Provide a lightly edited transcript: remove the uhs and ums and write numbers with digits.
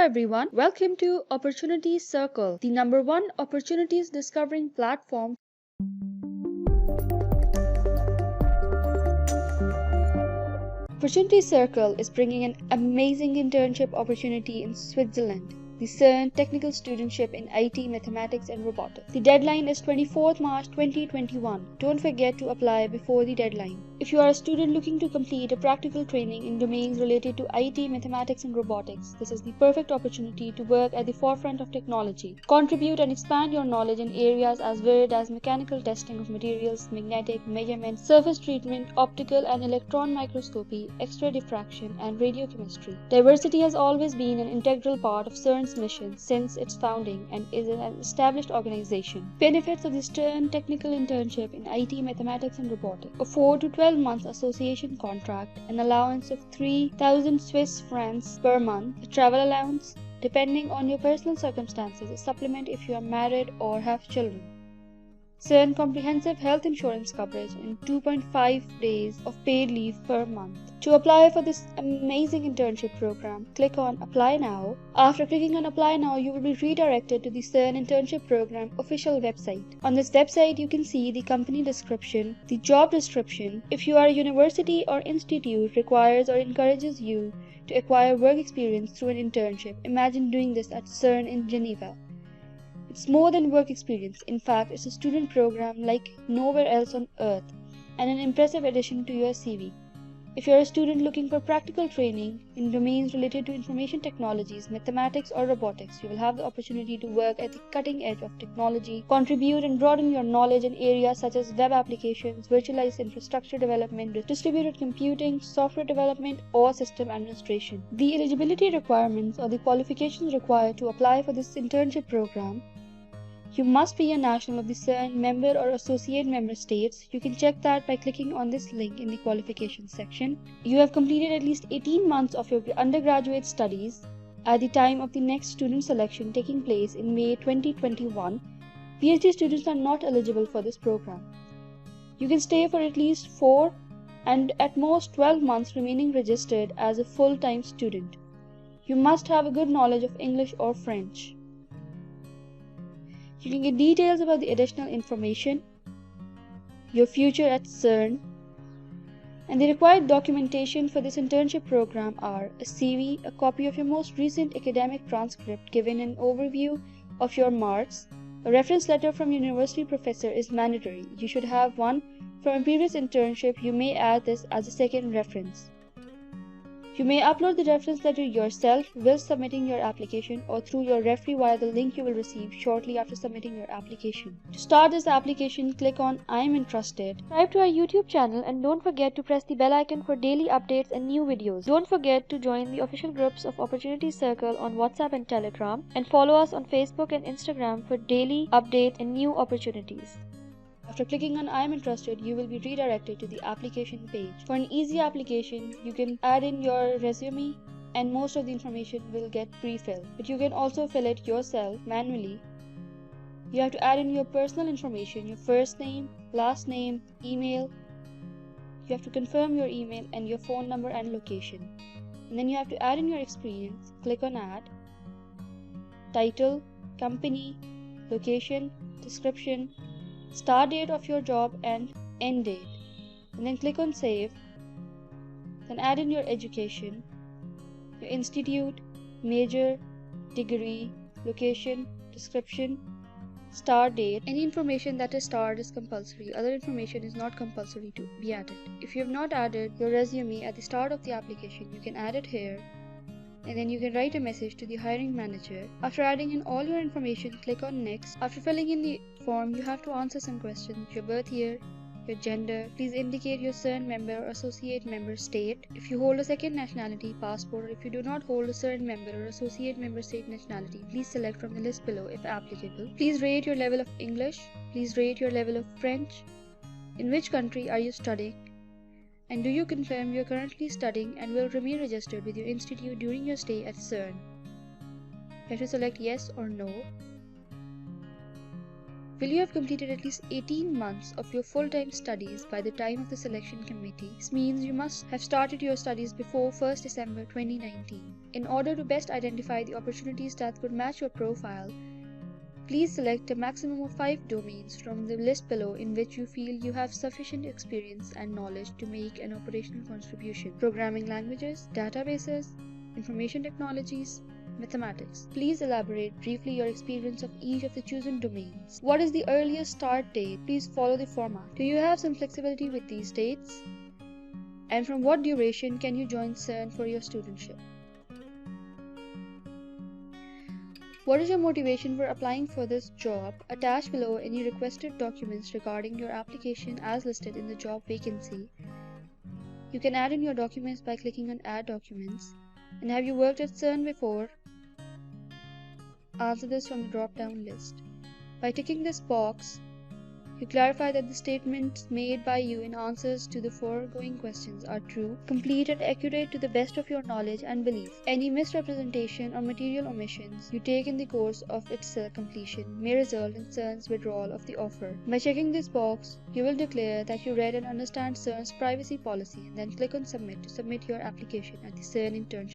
everyone, welcome to Opportunity Circle, the #1 opportunities discovering platform. Opportunity Circle is bringing an amazing internship opportunity in Switzerland. The CERN Technical Studentship in IT, Mathematics and Robotics. The deadline is 24th March 2021. Don't forget to apply before the deadline. If you are a student looking to complete a practical training in domains related to IT, Mathematics and Robotics, this is the perfect opportunity to work at the forefront of technology. Contribute and expand your knowledge in areas as varied as mechanical testing of materials, magnetic measurement, surface treatment, optical and electron microscopy, X-ray diffraction and radiochemistry. Diversity has always been an integral part of CERN's mission since its founding and is an established organization. Benefits of the CERN Technical Internship in IT, Mathematics and Robotics: a 4 to 12 months association contract, an allowance of 3,000 Swiss francs per month, a travel allowance depending on your personal circumstances, a supplement if you are married or have children. CERN comprehensive health insurance coverage and 2.5 days of paid leave per month. To apply for this amazing internship program, click on Apply Now. After clicking on Apply Now, you will be redirected to the CERN Internship Program official website. On this website, you can see the company description, the job description. If you are a university or institute requires or encourages you to acquire work experience through an internship, imagine doing this at CERN in Geneva. It's more than work experience. In fact, it's a student program like nowhere else on earth and an impressive addition to your CV. If you're a student looking for practical training in domains related to information technologies, mathematics or robotics, you will have the opportunity to work at the cutting edge of technology, contribute and broaden your knowledge in areas such as web applications, virtualized infrastructure development, distributed computing, software development or system administration. The eligibility requirements or the qualifications required to apply for this internship program: you must be a national of the CERN member or associate member states. You can check that by clicking on this link in the qualifications section. You have completed at least 18 months of your undergraduate studies at the time of the next student selection taking place in May 2021. PhD students are not eligible for this program. You can stay for at least 4 and at most 12 months remaining registered as a full-time student. You must have a good knowledge of English or French. You can get details about the additional information, your future at CERN, and the required documentation for this internship program are a CV, a copy of your most recent academic transcript giving an overview of your marks. A reference letter from your university professor is mandatory. You should have one from a previous internship. You may add this as a second reference. You may upload the reference letter yourself while submitting your application or through your referee via the link you will receive shortly after submitting your application. To start this application, click on I am interested. Subscribe to our YouTube channel and don't forget to press the bell icon for daily updates and new videos. Don't forget to join the official groups of Opportunity Circle on WhatsApp and Telegram, and follow us on Facebook and Instagram for daily updates and new opportunities. After clicking on I am interested, you will be redirected to the application page. For an easy application, you can add in your resume and most of the information will get pre-filled. But you can also fill it yourself manually. You have to add in your personal information, your first name, last name, email. You have to confirm your email and your phone number and location. And then you have to add in your experience. Click on Add. Title, company, location, description, start date of your job and end date, and then click on Save. Then add in your education, your institute, major, degree, location, description, start date. Any information that is starred is compulsory. Other information is not compulsory to be added. If you have not added your resume at the start of the application, you can add it here, and then you can write a message to the hiring manager. After adding in all your information, click on Next. After filling in the form, you have to answer some questions: your birth year, your gender. Please indicate your CERN member or associate member state. If you hold a second nationality, passport, or if you do not hold a CERN member or associate member state nationality, please select from the list below if applicable. Please rate your level of English. Please rate your level of French. In which country are you studying? And do you confirm you are currently studying and will remain registered with your institute during your stay at CERN? You have to select yes or no. Will you have completed at least 18 months of your full-time studies by the time of the selection committee? This means you must have started your studies before 1st December 2019. In order to best identify the opportunities that could match your profile, please select a maximum of 5 domains from the list below in which you feel you have sufficient experience and knowledge to make an operational contribution. Programming languages, databases, information technologies, mathematics. Please elaborate briefly your experience of each of the chosen domains. What is the earliest start date? Please follow the format. Do you have some flexibility with these dates? And from what duration can you join CERN for your studentship? What is your motivation for applying for this job? Attach below any requested documents regarding your application as listed in the job vacancy. You can add in your documents by clicking on Add Documents. And have you worked at CERN before? Answer this from the drop-down list. By ticking this box, you clarify that the statements made by you in answers to the foregoing questions are true, complete and accurate to the best of your knowledge and belief. Any misrepresentation or material omissions you take in the course of its completion may result in CERN's withdrawal of the offer. By checking this box, you will declare that you read and understand CERN's privacy policy and then click on Submit to submit your application at the CERN Internship.